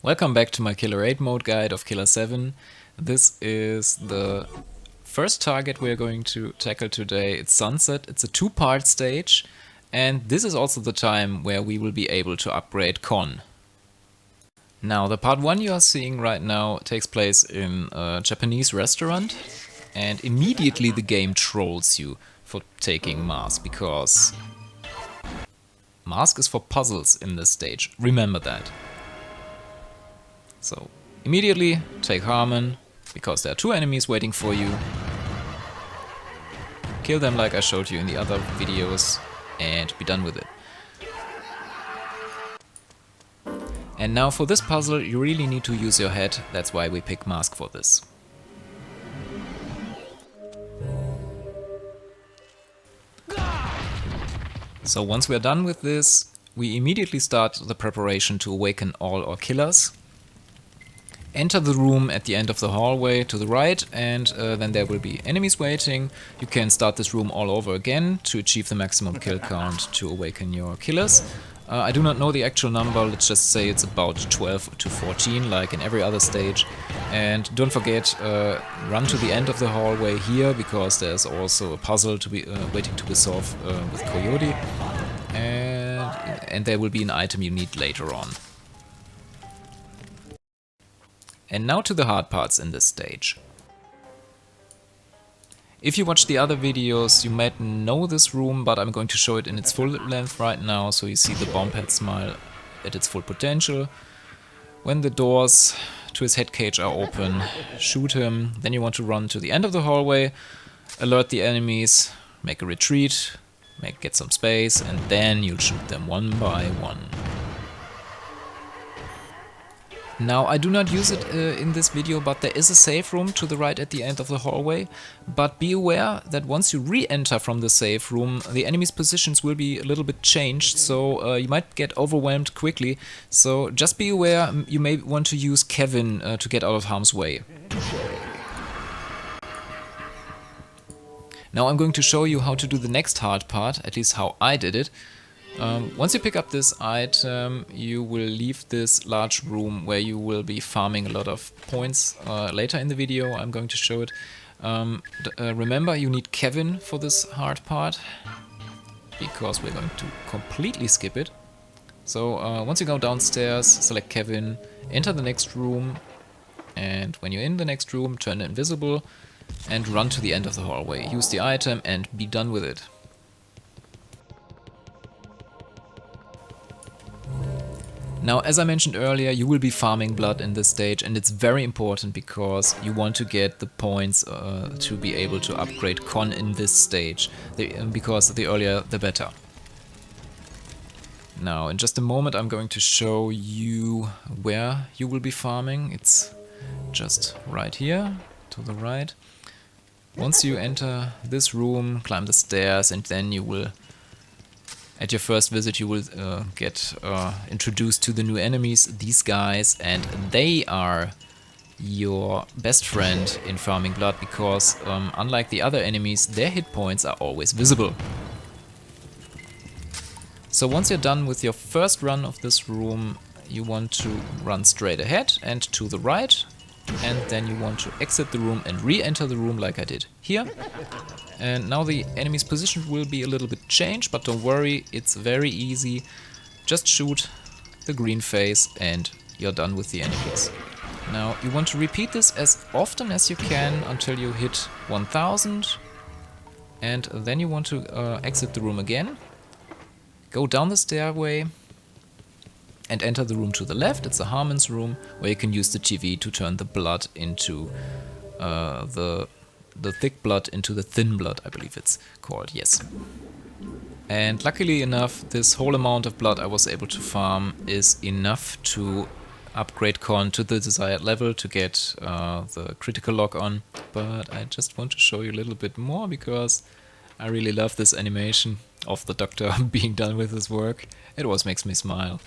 Welcome back to my Killer8 mode guide of Killer7. This is the first target we're going to tackle today. It's Sunset. It's a two-part stage, and this is also the time where we will be able to upgrade Con. Now, the part 1 you are seeing right now takes place in a Japanese restaurant, and immediately the game trolls you for taking Mask, because Mask is for puzzles in this stage. Remember that. So, immediately take Harman, because there are two enemies waiting for you. Kill them like I showed you in the other videos, and be done with it. And now for this puzzle you really need to use your head, that's why we pick Mask for this. So once we're done with this, we immediately start the preparation to awaken all our killers. Enter the room at the end of the hallway to the right, and then there will be enemies waiting. You can start this room all over again to achieve the maximum kill count to awaken your killers. I do not know the actual number, let's just say it's about 12 to 14 like in every other stage. And don't forget, run to the end of the hallway here, because there's also a puzzle to be waiting to be solved with Coyote. And there will be an item you need later on. And now to the hard parts in this stage. If you watched the other videos, you might know this room, but I'm going to show it in its full length right now, so you see the bomb head smile at its full potential. When the doors to his head cage are open, shoot him. Then you want to run to the end of the hallway, alert the enemies, make a retreat, get some space, and then you'll shoot them one by one. Now, I do not use it in this video, but there is a safe room to the right at the end of the hallway. But be aware that once you re-enter from the safe room, the enemy's positions will be a little bit changed, so you might get overwhelmed quickly. So just be aware, you may want to use Kevin to get out of harm's way. Now I'm going to show you how to do the next hard part, at least how I did it. Once you pick up this item, you will leave this large room where you will be farming a lot of points. Later in the video I'm going to show it. Remember, you need Kevin for this hard part, because we're going to completely skip it. So once you go downstairs, select Kevin, enter the next room, and when you're in the next room, turn invisible and run to the end of the hallway. Use the item and be done with it. Now, as I mentioned earlier, you will be farming blood in this stage, and it's very important because you want to get the points to be able to upgrade Con in this stage, because the earlier the better. Now, in just a moment I'm going to show you where you will be farming. It's just right here, to the right. Once you enter this room, climb the stairs, and then you will... At your first visit you will get introduced to the new enemies, these guys, and they are your best friend in farming blood, because unlike the other enemies, their hit points are always visible. So once you're done with your first run of this room, you want to run straight ahead and to the right, and then you want to exit the room and re-enter the room like I did here. And now the enemy's position will be a little bit changed, but don't worry, it's very easy. Just shoot the green face and you're done with the enemies. Now you want to repeat this as often as you can until you hit 1000, and then you want to exit the room again. Go down the stairway and enter the room to the left. It's the Harman's room, where you can use the TV to turn the blood into the thick blood into the thin blood, I believe it's called, yes. And luckily enough, this whole amount of blood I was able to farm is enough to upgrade Con to the desired level to get the critical lock on. But I just want to show you a little bit more, because I really love this animation of the doctor being done with his work. It always makes me smile.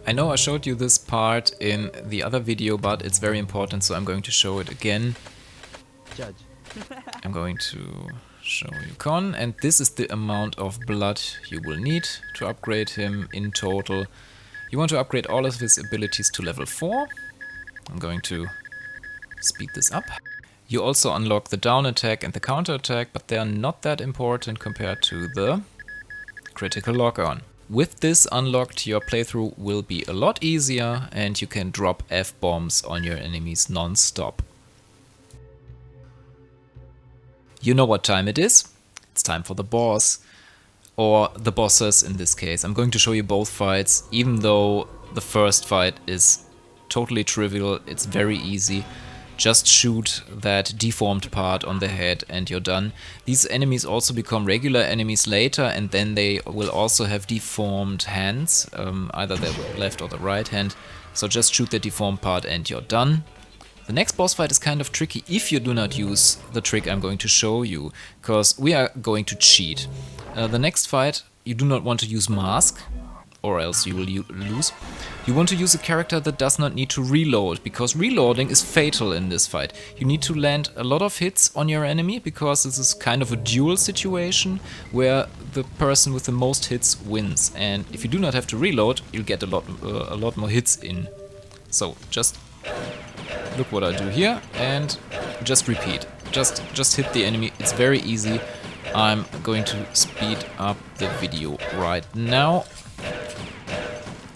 I know I showed you this part in the other video, but it's very important, so I'm going to show it again. I'm going to Show you Con, and this is the amount of blood you will need to upgrade him in total. You want to upgrade all of his abilities to level 4. I'm going to speed this up. You also unlock the down attack and the counter attack, but they are not that important compared to the critical lock-on. With this unlocked, your playthrough will be a lot easier and you can drop F-bombs on your enemies non-stop. You know what time it is? It's time for the boss. Or the bosses in this case. I'm going to show you both fights, even though the first fight is totally trivial, it's very easy. Just shoot that deformed part on the head and you're done. These enemies also become regular enemies later, and then they will also have deformed hands, either the left or the right hand. So just shoot the deformed part and you're done. The next boss fight is kind of tricky if you do not use the trick I'm going to show you, because we are going to cheat. The next fight, you do not want to use Mask, or else you will lose. You want to use a character that does not need to reload, because reloading is fatal in this fight. You need to land a lot of hits on your enemy, because this is kind of a duel situation where the person with the most hits wins. And if you do not have to reload, you'll get a lot more hits in. So just look what I do here and just repeat. Just hit the enemy. It's very easy. I'm going to speed up the video right now.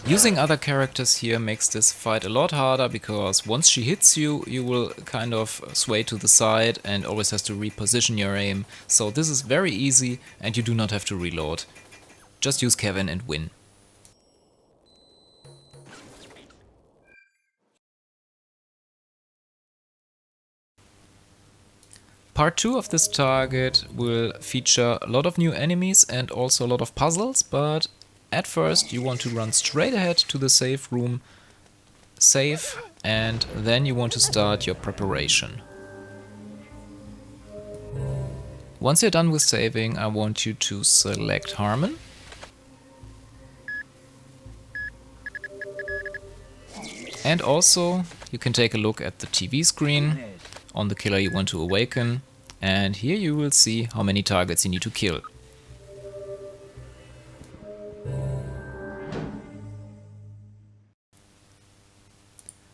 Using other characters here makes this fight a lot harder, because once she hits you, you will kind of sway to the side and always has to reposition your aim. So this is very easy and you do not have to reload. Just use Kevin and win. Part 2 of this target will feature a lot of new enemies and also a lot of puzzles, but at first you want to run straight ahead to the safe room, save, and then you want to start your preparation. Once you're done with saving, I want you to select Harman. And also you can take a look at the TV screen on the killer you want to awaken, and here you will see how many targets you need to kill.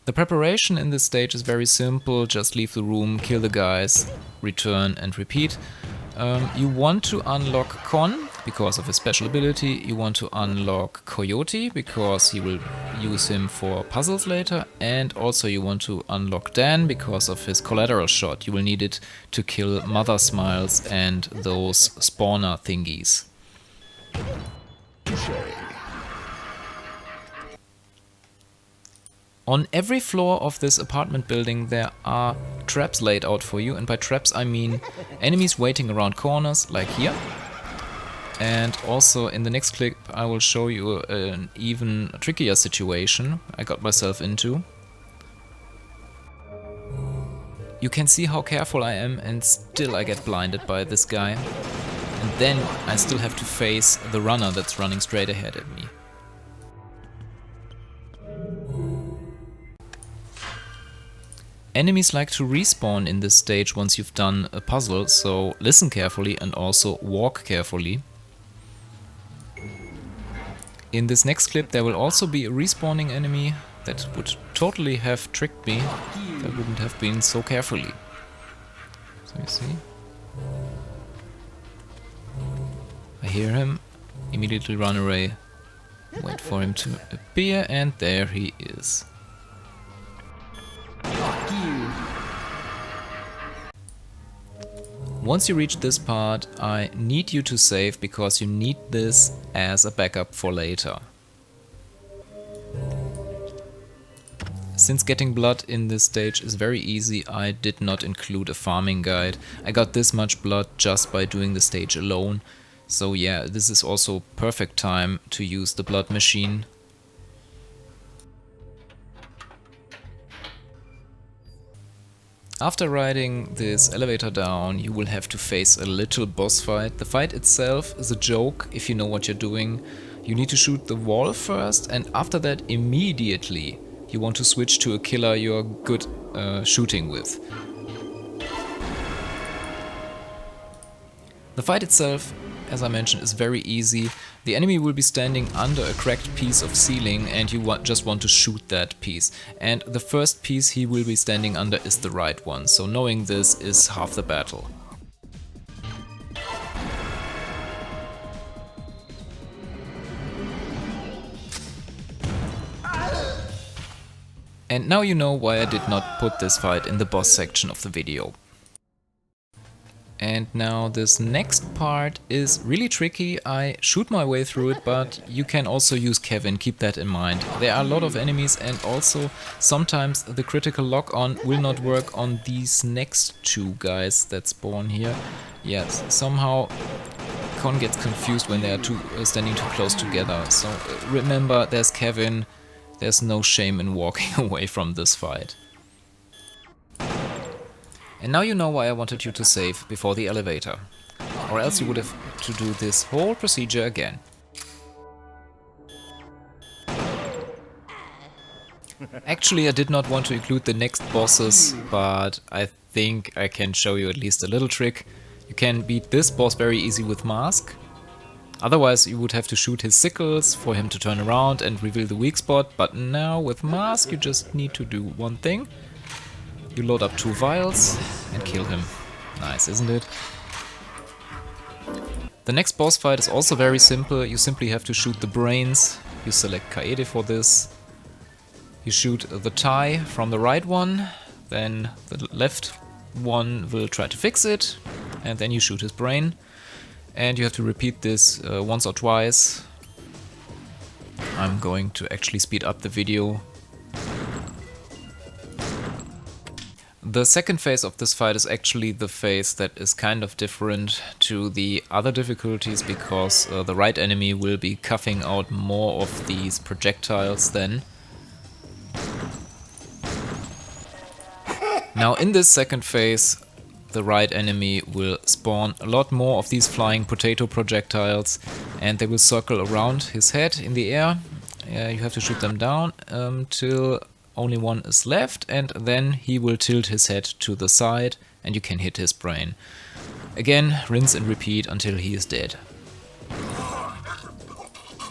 The preparation in this stage is very simple. Just leave the room, kill the guys, return and repeat. You want to unlock Con because of his special ability. You want to unlock Coyote because you will use him for puzzles later. And also you want to unlock Dan because of his collateral shot. You will need it to kill Mother Smiles and those spawner thingies. On every floor of this apartment building there are traps laid out for you, and by traps I mean enemies waiting around corners, like here. And also in the next clip I will show you an even trickier situation I got myself into. You can see how careful I am, and still I get blinded by this guy. And then I still have to face the runner that's running straight ahead at me. Enemies like to respawn in this stage once you've done a puzzle, so listen carefully and also walk carefully. In this next clip there will also be a respawning enemy that would totally have tricked me if I wouldn't have been so carefully. So you see? I hear him, immediately run away, wait for him to appear, and there he is. Once you reach this part, I need you to save, because you need this as a backup for later. Since getting blood in this stage is very easy, I did not include a farming guide. I got this much blood just by doing the stage alone. So yeah, this is also perfect time to use the blood machine. After riding this elevator down, you will have to face a little boss fight. The fight itself is a joke if you know what you're doing. You need to shoot the wall first, and after that immediately you want to switch to a killer you're good shooting with. The fight itself, as I mentioned, is very easy. The enemy will be standing under a cracked piece of ceiling and you just want to shoot that piece. And the first piece he will be standing under is the right one, so knowing this is half the battle. And now you know why I did not put this fight in the boss section of the video. And now this next part is really tricky. I shoot my way through it, but you can also use Kevin, keep that in mind. There are a lot of enemies and also sometimes the critical lock-on will not work on these next two guys that spawn here. Yes, somehow Con gets confused when they are standing too close together. So remember, there's Kevin, there's no shame in walking away from this fight. And now you know why I wanted you to save before the elevator, or else you would have to do this whole procedure again. Actually, I did not want to include the next bosses, but I think I can show you at least a little trick. You can beat this boss very easy with Mask. Otherwise you would have to shoot his sickles for him to turn around and reveal the weak spot, but now with Mask you just need to do one thing. You load up 2 vials and kill him. Nice, isn't it? The next boss fight is also very simple. You simply have to shoot the brains. You select Killer8 for this. You shoot the tie from the right one, then the left one will try to fix it, and then you shoot his brain. And you have to repeat this once or twice. I'm going to actually speed up the video. The second phase of this fight is actually the phase that is kind of different to the other difficulties because the right enemy will be coughing out more of these projectiles then. Now in this second phase the right enemy will spawn a lot more of these flying potato projectiles and they will circle around his head in the air. You have to shoot them down till only one is left, and then he will tilt his head to the side and you can hit his brain. Again, rinse and repeat until he is dead.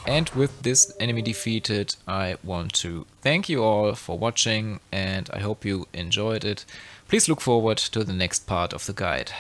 And with this enemy defeated, I want to thank you all for watching and I hope you enjoyed it. Please look forward to the next part of the guide.